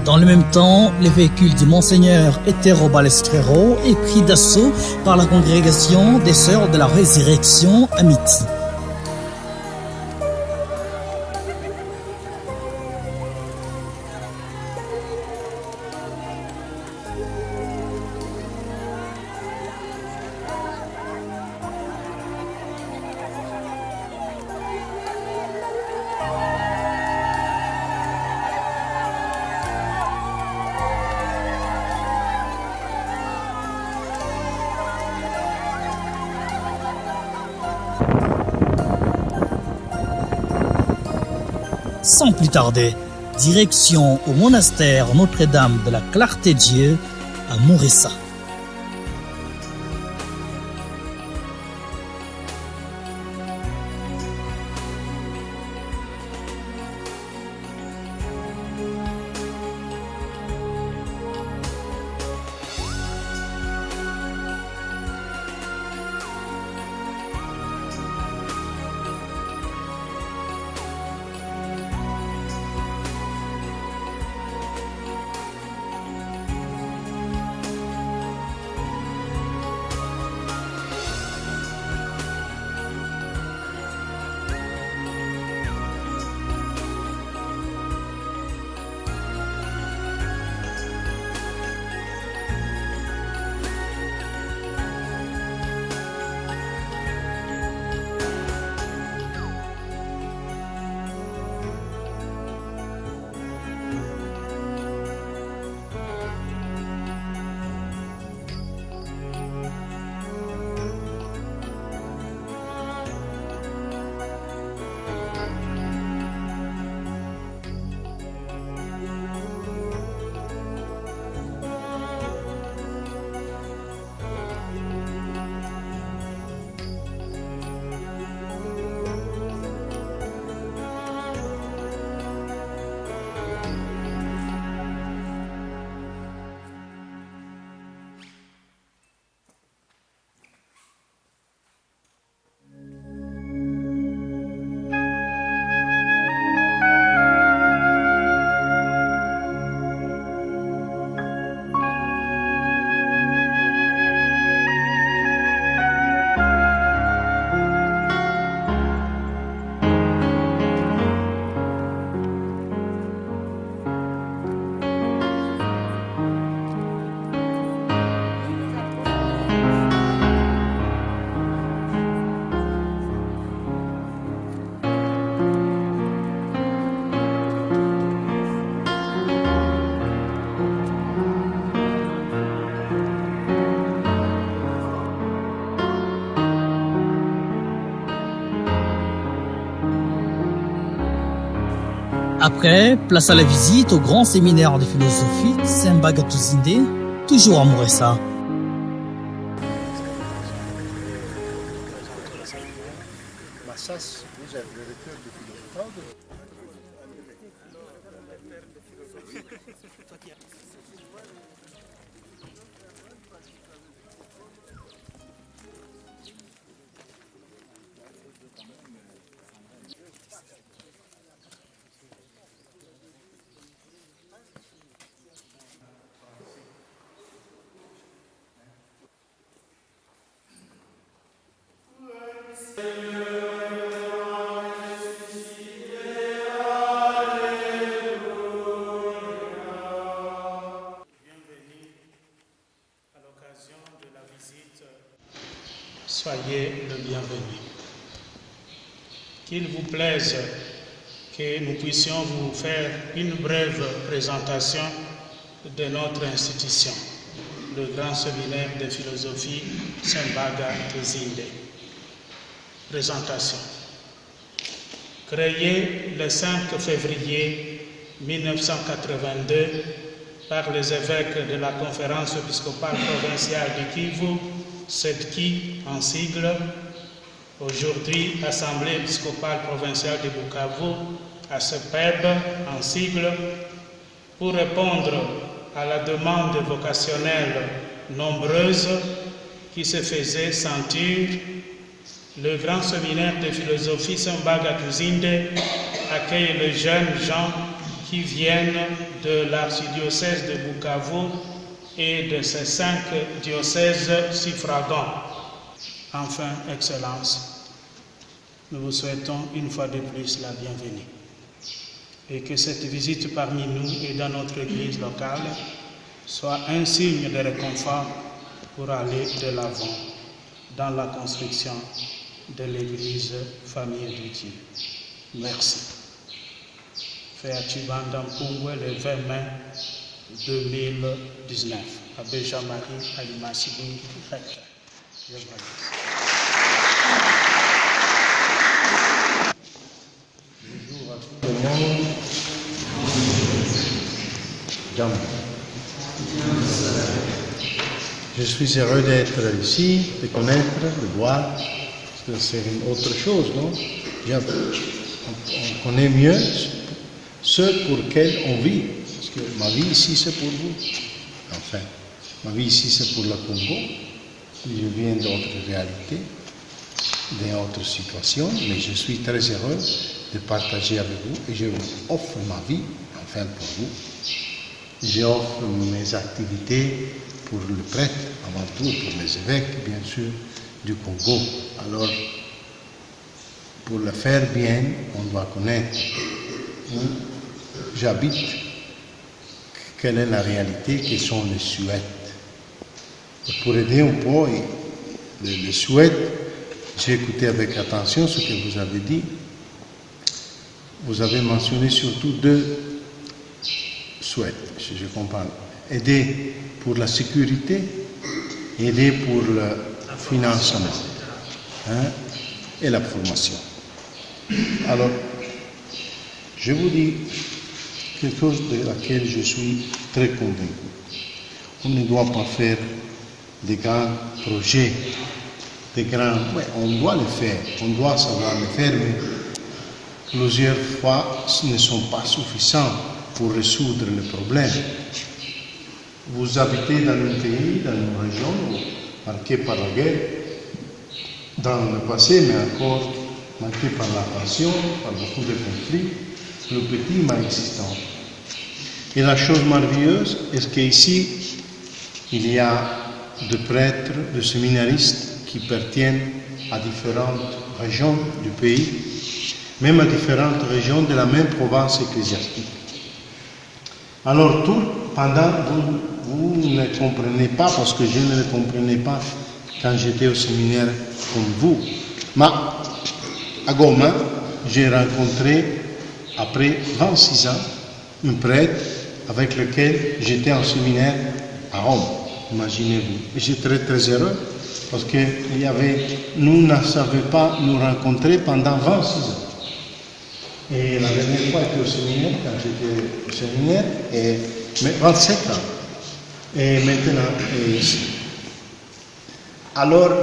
Dans le même temps, le véhicule du Monseigneur Etero Balestrero est pris d'assaut par la congrégation des Sœurs de la Résurrection à Miti. Sans plus tarder, direction au monastère Notre-Dame de la Clarté-Dieu à Mourissa. Après, place à la visite au grand séminaire de philosophie Sembagatuzinde, toujours à Mourissa. Soyez le bienvenu. Qu'il vous plaise que nous puissions vous faire une brève présentation de notre institution, le Grand Séminaire de Philosophie Sembagatuzinde. Présentation. Créé le 5 février 1982 par les évêques de la Conférence épiscopale provinciale du Kivu, SEDKI en sigle, aujourd'hui Assemblée épiscopale provinciale de Bukavu, ASEPEB en sigle, pour répondre à la demande vocationnelle nombreuse qui se faisait sentir. Le Grand Séminaire de Philosophie Sembagatuzinde accueille le jeune Jean qui viennent de l'archidiocèse de Bukavu et de ses 5 diocèses suffragants. Enfin, Excellence, nous vous souhaitons une fois de plus la bienvenue et que cette visite parmi nous et dans notre église locale soit un signe de réconfort pour aller de l'avant dans la construction de l'église famille de Dieu. Merci. Fait à Tubanda Mpungwe le 20 mai 2019. Abbé Jean-Marie Alimassibou, recteur. Je vous remercie. Bonjour à tout le monde. Je suis heureux d'être ici, de connaître, de voir. C'est une autre chose, non? On connaît mieux ceux pour lesquels on vit. Parce que ma vie ici, c'est pour vous. Enfin, ma vie ici, c'est pour le Congo. Je viens d'autres réalités, d'autres situations, mais je suis très heureux de partager avec vous et je vous offre ma vie, enfin pour vous. J'offre mes activités pour le prêtre, avant tout pour les évêques, bien sûr, du Congo. Alors, pour le faire bien, on doit connaître où j'habite, quelle est la réalité, quelles sont les souhaits. Et pour aider un peu les souhaits, j'ai écouté avec attention ce que vous avez dit. Vous avez mentionné surtout 2 souhaits, je comprends. Aider pour la sécurité, aider pour le financement et la formation. Alors, je vous dis quelque chose de laquelle je suis très convaincu. On ne doit pas faire des grands projets, on doit le faire, on doit savoir le faire, mais plusieurs fois, ce ne sont pas suffisants pour résoudre le problème. Vous habitez dans un pays, dans une région marquée par la guerre, dans le passé, mais encore marquée par la passion, par beaucoup de conflits, le petit mais existant. Et la chose merveilleuse est qu'ici, il y a des prêtres, des séminaristes qui appartiennent à différentes régions du pays, même à différentes régions de la même province ecclésiastique. Alors, pendant, vous ne comprenez pas, parce que je ne le comprenais pas quand j'étais au séminaire comme vous. Mais à Goma, j'ai rencontré, après 26 ans, un prêtre avec lequel j'étais en séminaire à Rome. Imaginez-vous. Et j'étais très très heureux parce que nous ne savions pas nous rencontrer pendant 26 ans. Et la dernière fois j'étais au séminaire, quand j'étais au séminaire, mais 27 ans. Et maintenant, alors,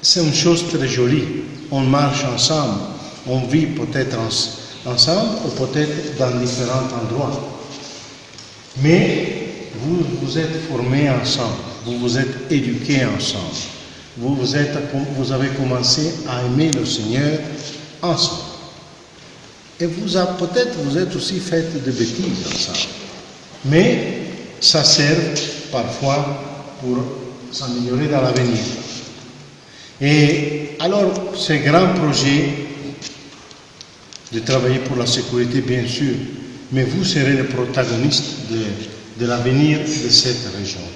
c'est une chose très jolie. On marche ensemble, on vit peut-être ensemble ou peut-être dans différents endroits. Mais vous êtes formés ensemble, vous vous êtes éduqués ensemble, vous avez commencé à aimer le Seigneur ensemble. Et peut-être vous êtes aussi fait de bêtises ensemble. Mais ça sert parfois pour s'améliorer dans l'avenir. Et alors, ce grand projet de travailler pour la sécurité, bien sûr, mais vous serez le protagoniste de l'avenir de cette région.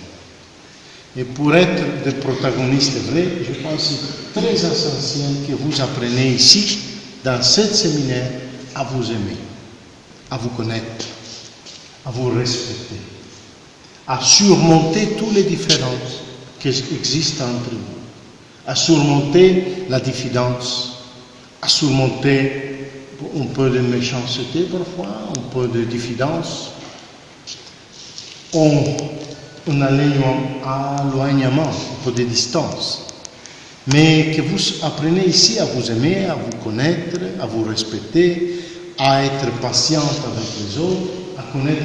Et pour être des protagonistes vrais, je pense que c'est très essentiel que vous appreniez ici, dans ce séminaire, à vous aimer, à vous connaître, à vous respecter, à surmonter toutes les différences qui existent entre vous, à surmonter la diffidence, à surmonter un peu de méchanceté parfois, un peu de diffidence, un éloignement, un peu de distance. Mais que vous appreniez ici à vous aimer, à vous connaître, à vous respecter, à être patient avec les autres, à connaître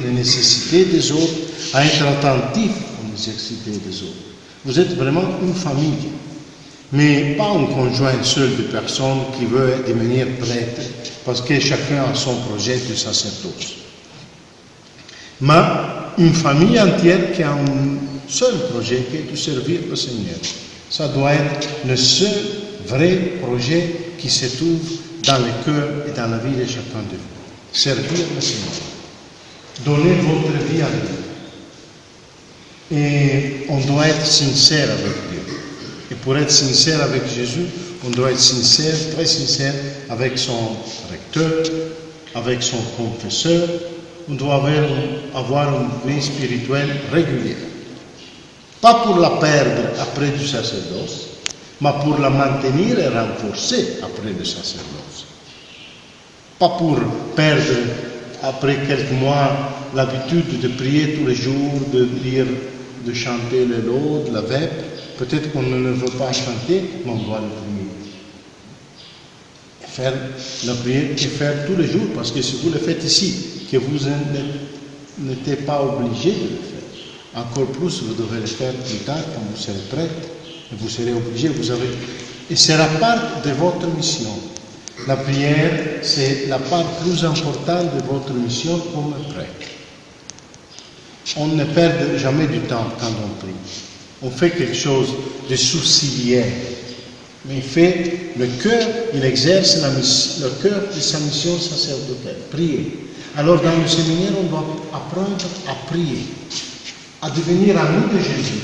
les nécessités des autres, à être attentif aux nécessités des autres. Vous êtes vraiment une famille. mais pas un conjoint seul de personnes qui veut devenir prêtre parce que chacun a son projet de sacerdoce. Mais une famille entière qui a un seul projet qui est de servir le Seigneur. Ça doit être le seul vrai projet qui se trouve dans le cœur et dans la vie de chacun de vous. Servir le Seigneur. Donner votre vie à Dieu. Et on doit être sincère avec Dieu. Et pour être sincère avec Jésus, on doit être sincère, très sincère avec son recteur, avec son confesseur. On doit avoir une vie spirituelle régulière. Pas pour la perdre après du sacerdoce, mais pour la maintenir et renforcer après le sacerdoce. Pas pour perdre après quelques mois l'habitude de prier tous les jours, de lire, de chanter les laudes, la vêpres. Peut-être qu'on ne veut pas chanter, mais on doit le prier. Faire la prière et faire tous les jours, parce que si vous le faites ici, que vous n'êtes pas obligé de le faire. Encore plus, vous devez le faire plus tard quand vous serez prêtre. Et vous serez obligé, et c'est la part de votre mission. La prière, c'est la part plus importante de votre mission comme prêtre. On ne perd jamais du temps quand on prie. On fait quelque chose de subsidiaire. Mais il fait le cœur, il exerce le cœur de sa mission sacerdotale, prier. Alors dans le séminaire, on doit apprendre à prier, à devenir ami de Jésus.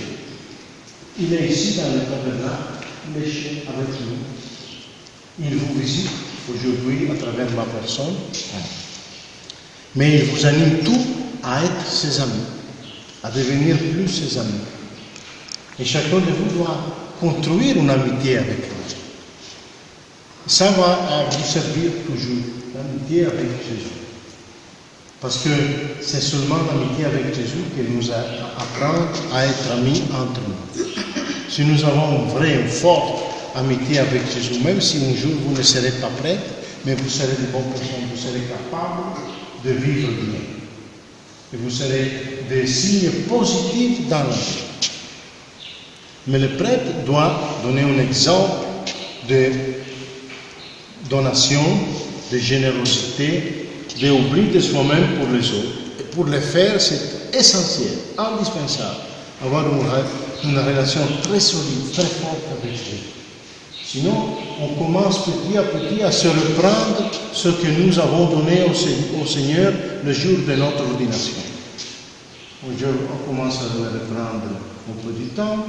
Il est ici dans le tabernacle, il est avec nous. Il vous visite aujourd'hui à travers ma personne, mais il vous anime tout à être ses amis, à devenir plus ses amis. Et chacun de vous doit construire une amitié avec lui. Ça va vous servir toujours, l'amitié avec Jésus. Parce que c'est seulement l'amitié avec Jésus qui nous apprend à être amis entre nous. Si nous avons une vraie, une forte amitié avec Jésus, même si un jour vous ne serez pas prêtre, mais vous serez de bonnes personnes, vous serez capables de vivre bien. Et vous serez des signes positifs dans la vie. Mais le prêtre doit donner un exemple de donation, de générosité, d'oubli de soi-même pour les autres. Et pour le faire, c'est essentiel, indispensable, avoir une relation très solide, très forte avec Dieu. Sinon, on commence petit à petit à se reprendre ce que nous avons donné au Seigneur le jour de notre ordination. On commence à me reprendre un peu du temps.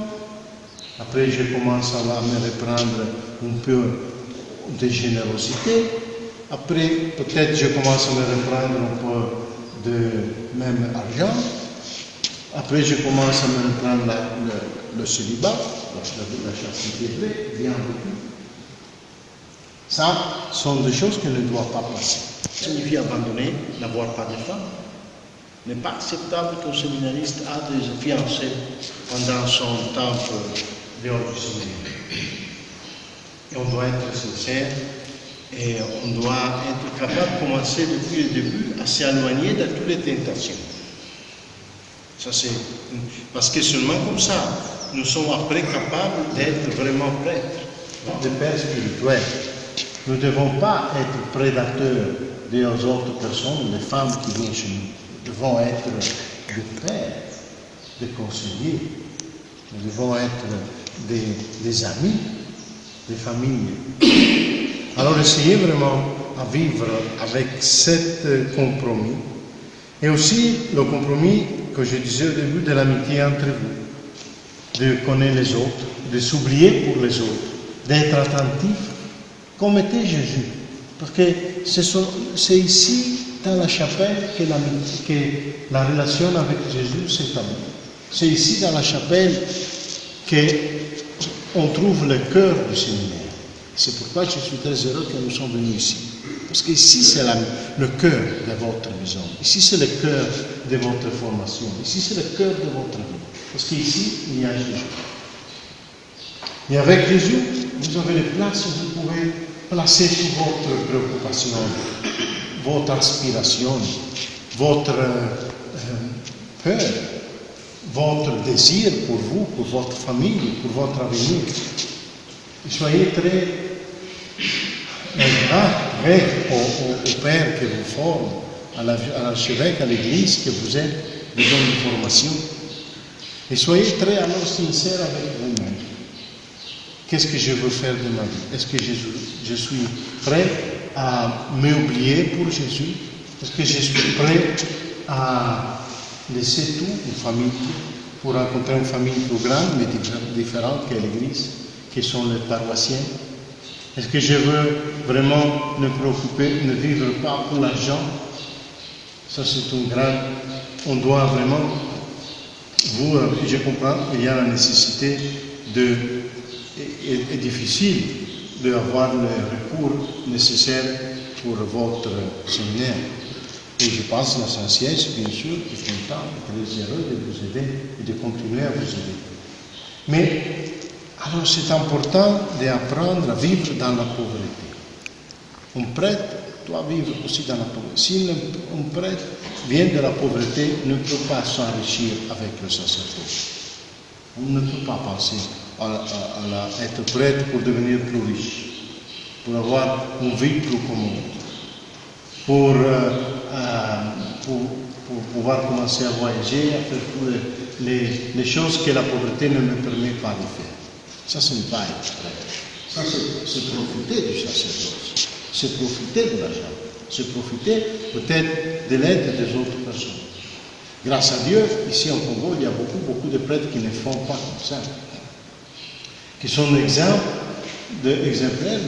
Après, je commence à me reprendre un peu de générosité. Après, peut-être, je commence à me reprendre un peu de même argent. Après, je commence à me reprendre le célibat, la chastité vraie, bien vécue. Ça sont des choses qui ne doivent pas passer. Ça signifie abandonner, n'avoir pas de femme. Il n'est pas acceptable qu'un séminariste a des fiancés pendant son temps dehors du séminaire. Et on doit être sincère et on doit être capable de commencer depuis le début à s'éloigner de toutes les tentations. Ça, c'est parce que seulement comme ça, nous sommes après capables d'être vraiment prêtres, des pères spirituels. Nous ne devons pas être prédateurs des autres personnes, des femmes qui viennent chez nous. Nous devons être des pères, des conseillers. Nous devons être des amis, des familles. Alors essayez vraiment à vivre avec cet compromis. Et aussi le compromis que je disais au début de l'amitié entre vous. De connaître les autres, de s'oublier pour les autres, d'être attentif comme était Jésus. Parce que c'est ici, dans la chapelle, que la relation avec Jésus s'établit. C'est ici, dans la chapelle, qu'on trouve le cœur du séminaire. C'est pourquoi je suis très heureux que nous sommes venus ici. Parce qu'ici, c'est le cœur de votre maison. Ici, c'est le cœur de votre formation. Ici, c'est le cœur de votre vie. Parce qu'ici, il y a Jésus. Et avec Jésus, vous avez les places où vous pouvez placer toute votre préoccupation, votre aspiration, votre peur, votre désir pour vous, pour votre famille, pour votre avenir. Soyez très prêts au Père qui vous forme, à l'archevêque, à l'église que vous êtes, vous donne une formation. Et soyez très alors sincères avec vous-même. Qu'est-ce que je veux faire de ma vie? Est-ce que je suis prêt à m'oublier pour Jésus? Est-ce que je suis prêt à laisser tout, une famille, pour rencontrer une famille plus grande, mais différente que l'église, qui sont les paroissiens? Est-ce que je veux vraiment me préoccuper, ne vivre pas pour l'argent? Ça, c'est une grande... On doit vraiment... je comprends qu'il y a la nécessité est difficile d'avoir le recours nécessaire pour votre séminaire. Et je pense que l'essentiel, c'est bien sûr, qu'ils sont très heureux de vous aider et de continuer à vous aider. Mais, alors c'est important d'apprendre à vivre dans la pauvreté. Un prêtre doit vivre aussi dans la pauvreté. Si un prêtre vient de la pauvreté, ne peut pas s'enrichir avec le sacerdoce. On ne peut pas penser à être prêtre pour devenir plus riche, pour avoir une vie plus commode, pour pouvoir commencer à voyager, à faire toutes les choses que la pauvreté ne me permet pas de faire. Ça, ce n'est pas être prêtre. Ça, c'est profiter du sacerdoce, c'est profiter de l'argent, c'est profiter peut-être de l'aide des autres personnes. Grâce à Dieu, ici en Congo, il y a beaucoup de prêtres qui ne font pas comme ça, qui sont exemplaires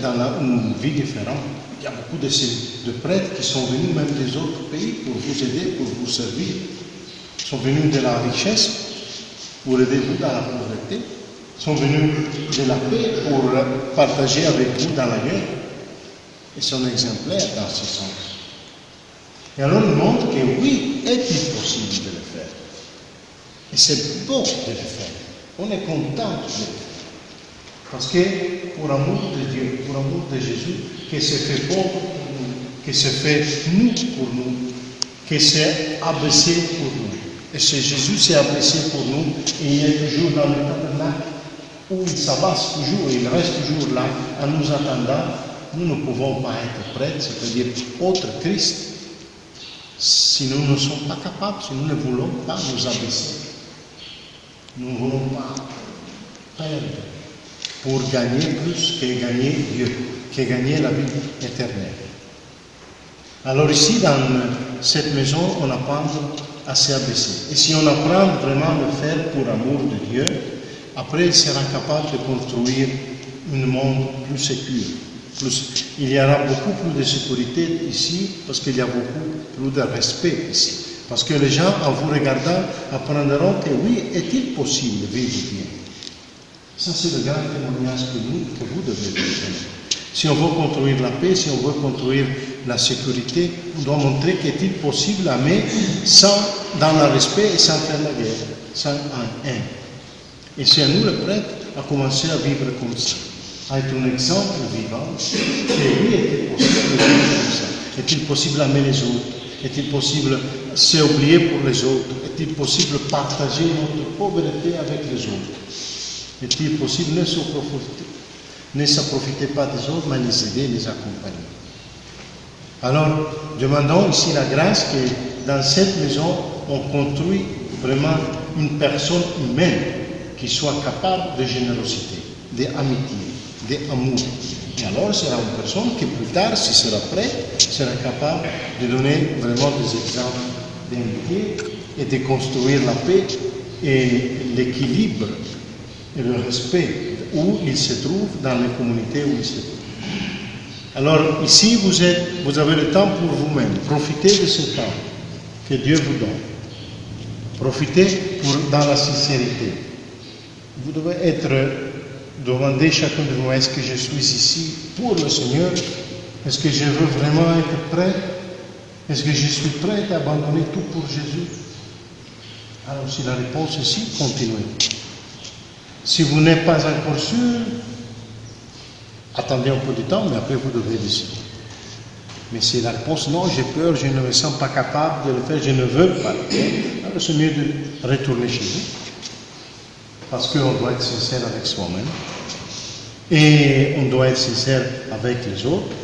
dans une vie différente. Il y a beaucoup de prêtres qui sont venus même des autres pays pour vous aider, pour vous servir. Ils sont venus de la richesse pour aider vous dans la pauvreté. Ils sont venus de la paix pour partager avec vous dans la guerre. Ils sont exemplaires dans ce sens. Et alors il montre que oui, est-il possible de le faire? Et c'est beau de le faire. On est content de le faire. Parce que pour amour de Dieu, pour amour de Jésus, qui s'est fait pauvre pour nous, qui s'est fait nu pour nous, qui s'est abaissé pour nous. Et c'est Jésus s'est abaissé pour nous, et il est toujours dans le tabernacle, où il s'abaisse toujours, et il reste toujours là, en nous attendant. Nous ne pouvons pas être prêtres, c'est-à-dire autre Christ, si nous ne sommes pas capables, si nous ne voulons pas nous abaisser. Nous ne voulons pas perdre pour gagner plus que gagner Dieu, que gagner la vie éternelle. Alors ici, dans cette maison, on apprend à s'abaisser. Et si on apprend vraiment à le faire pour amour de Dieu, après il sera capable de construire un monde plus sécure. Il y aura beaucoup plus de sécurité ici, parce qu'il y a beaucoup plus de respect ici. Parce que les gens, en vous regardant, apprendront que oui, est-il possible de vivre bien? Ça, c'est le grand témoignage que vous devez donner. Si on veut construire la paix, si on veut construire la sécurité, on doit montrer qu'est-il possible d'aimer dans le respect et sans faire la guerre, sans un haine. Et c'est à nous, le prêtre, à commencer à vivre comme ça, à être un exemple vivant, que oui, est-il possible de vivre comme ça? Est-il possible d'aimer les autres? Est-il possible de s'oublier pour les autres? Est-il possible de partager notre pauvreté avec les autres? Est-il possible de ne se profiter pas des autres, mais les aider, les accompagner? Alors, demandons ici la grâce que dans cette maison, on construit vraiment une personne humaine qui soit capable de générosité, d'amitié, d'amour. Et alors, sera une personne qui plus tard, si sera prêt, sera capable de donner vraiment des exemples d'amitié et de construire la paix et l'équilibre et le respect où il se trouve dans les communautés où il se trouve. Alors ici, vous avez le temps pour vous-même. Profitez de ce temps que Dieu vous donne. Profitez dans la sincérité. Vous devez demander chacun de vous, est-ce que je suis ici pour le Seigneur? Est-ce que je veux vraiment être prêt? Est-ce que je suis prêt à abandonner tout pour Jésus? Alors si la réponse est si, continuez. Si vous n'êtes pas encore sûr, attendez un peu de temps, mais après vous devez décider. Mais si la réponse non, j'ai peur, je ne me sens pas capable de le faire, je ne veux pas le faire, alors c'est mieux de retourner chez vous. Parce qu'on doit être sincère avec soi-même. Et on doit être sincère avec les autres.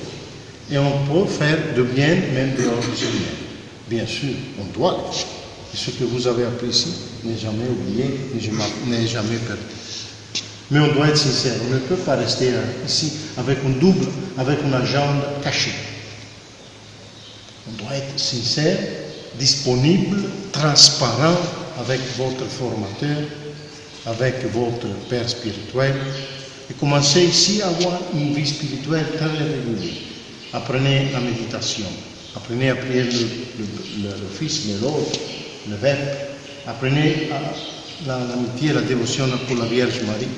Et on peut faire de bien même dehors du Seigneur. Bien sûr, on doit le faire. Et ce que vous avez appris ici n'est jamais oublié, n'est jamais perdu. Mais on doit être sincère. On ne peut pas rester ici avec un double, avec une agenda cachée. On doit être sincère, disponible, transparent avec votre formateur, avec votre père spirituel. Et commencez ici à avoir une vie spirituelle très régulière. Apprenez la méditation. Apprenez à prier le Fils, l'autre, le Verbe. Apprenez l'amitié, la dévotion pour la Vierge Marie.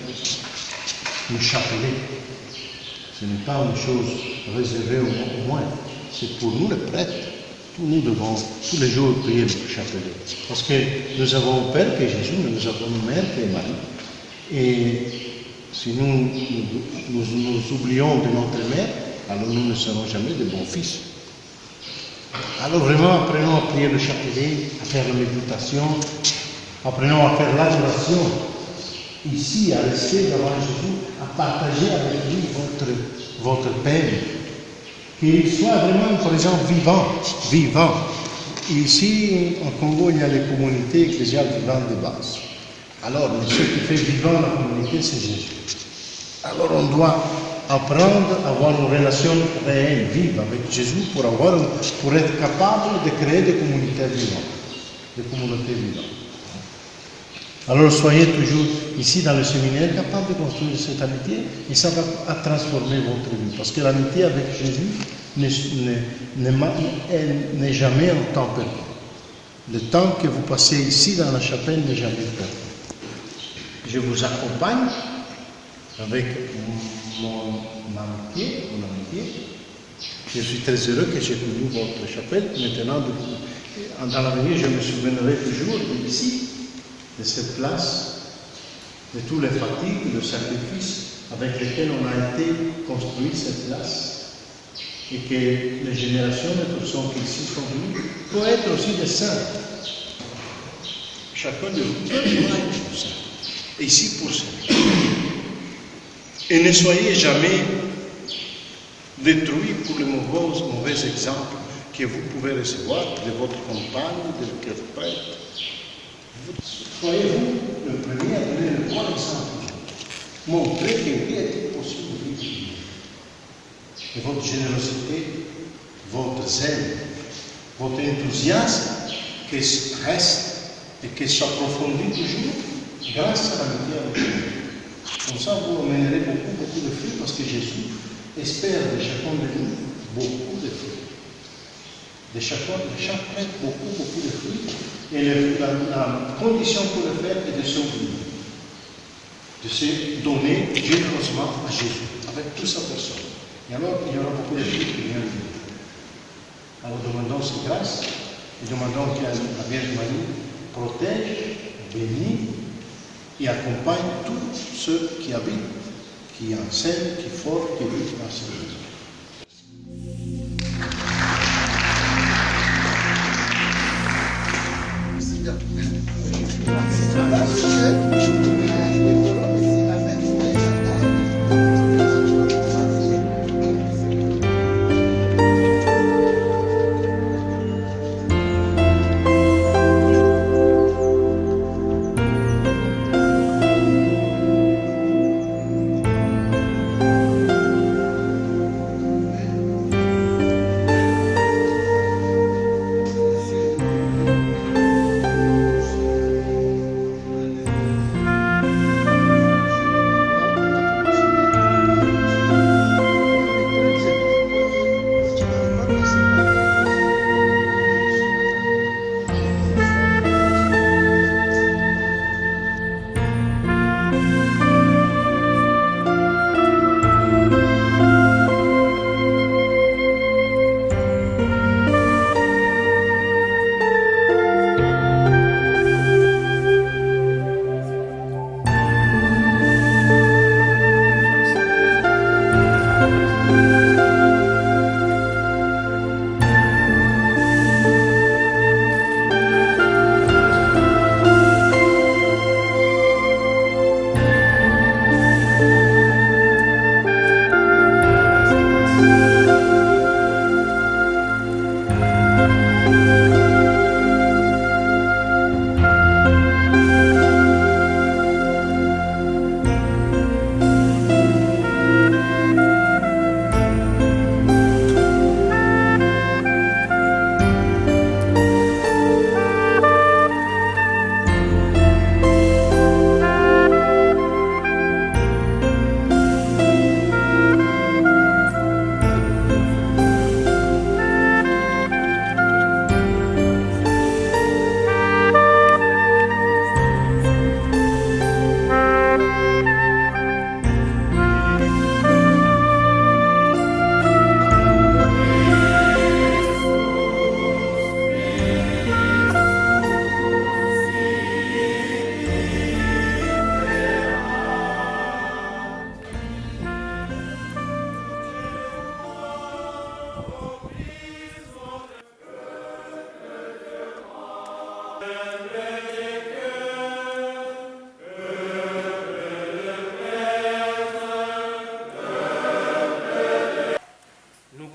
Le chapelet. Ce n'est pas une chose réservée au moins. C'est pour nous les prêtres. Nous devons tous les jours prier le chapelet. Parce que nous avons un Père qui est Jésus, mais nous avons une Mère qui est Marie. Et si nous oublions de notre Mère, alors nous ne serons jamais de bons fils. Alors vraiment, apprenons à prier le chapelet, à faire la méditation, apprenons à faire l'adoration. Ici, à rester devant Jésus, à partager avec lui votre peine. Qu'il soit vraiment un présent vivant. Ici, au Congo, il y a les communautés ecclésiales vivantes de base. Alors, ce qui fait vivant la communauté, c'est Jésus. Alors, on doit apprendre à avoir une relation réelle, vive avec Jésus pour être capable de créer des communautés vivantes. Alors soyez toujours ici dans le séminaire capable de construire cette amitié et ça va transformer votre vie. Parce que l'amitié avec Jésus n'est jamais un temps perdu. Le temps que vous passez ici dans la chapelle n'est jamais perdu. Je vous accompagne avec mon amitié. Je suis très heureux que j'ai connu votre chapelle. Maintenant, dans l'avenir, je me souviendrai toujours d'ici, de cette place, de tous les fatigues, le sacrifice avec lesquels on a été construit cette place, et que les générations de personnes qui ici sont venues peuvent être aussi des saints. Chacun de vous peut être saint. Et ici pour ça. Et ne soyez jamais détruits pour les mauvais exemples que vous pouvez recevoir de votre compagne, de votre prêtre. Soyez-vous le premier à donner le bon exemple. Montrez qu'il est possible de vivre. Et votre générosité, votre zèle, votre enthousiasme qui reste et qui s'approfondit toujours grâce à l'amitié avec Dieu. Comme ça, vous emmènerez beaucoup de fruits parce que Jésus espère de chacun de nous beaucoup de fruits. De chaque prêtre, beaucoup de fruits. Et la condition pour le faire est de s'ouvrir, de se donner généreusement à Jésus, avec toute sa personne. Et alors, il y aura beaucoup de fruits qui viennent de Dieu. Alors, demandons ses grâces et demandons que la Vierge Marie protège, bénit et accompagne tous ceux qui habitent, qui enseignent, qui forment, qui vivent dans cette maison.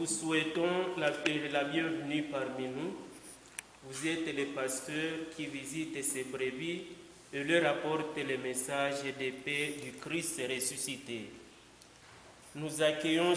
vous souhaitons la bienvenue parmi nous. Vous êtes les pasteurs qui visitent ces brebis et leur apportent le message de paix du Christ ressuscité. Nous accueillons